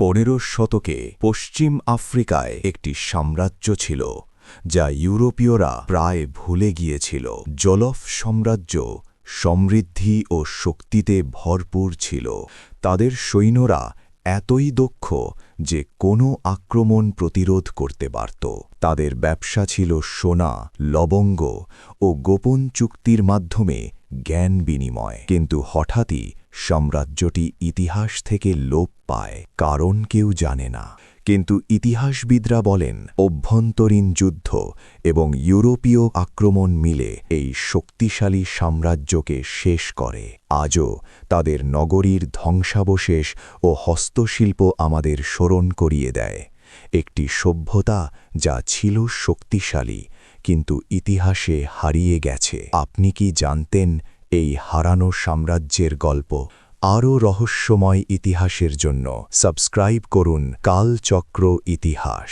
15 শতকে পশ্চিম আফ্রিকায় একটি সাম্রাজ্য ছিল যা ইউরোপীয়রা প্রায় ভুলে গিয়েছিল। জলফ সাম্রাজ্য সমৃদ্ধি ও শক্তিতে ভরপুর ছিল। তাদের সৈন্যরা এতই দক্ষ যে কোনো আক্রমণ প্রতিরোধ করতে পারত। তাদের ব্যবসা ছিল সোনা, লবঙ্গ ও গোপন চুক্তির মাধ্যমে জ্ঞান বিনিময়। কিন্তু হঠাৎই সাম্রাজ্যটি ইতিহাস থেকে লোপ পায়, কারণ কেউ জানে না। কিন্তু ইতিহাসবিদরা বলেন অভ্যন্তরীণ যুদ্ধ এবং ইউরোপীয় আক্রমণ মিলে এই শক্তিশালী সাম্রাজ্যকে শেষ করে। আজও তাদের নগরীর ধ্বংসাবশেষ ও হস্তশিল্প আমাদের স্মরণ করিয়ে দেয় একটি সভ্যতা যা ছিল শক্তিশালী কিন্তু ইতিহাসে হারিয়ে গেছে। আপনি কি জানতেন এই হারানো সাম্রাজ্যের গল্প? আরও রহস্যময় ইতিহাসের জন্য সাবস্ক্রাইব করুন কালচক্র ইতিহাস।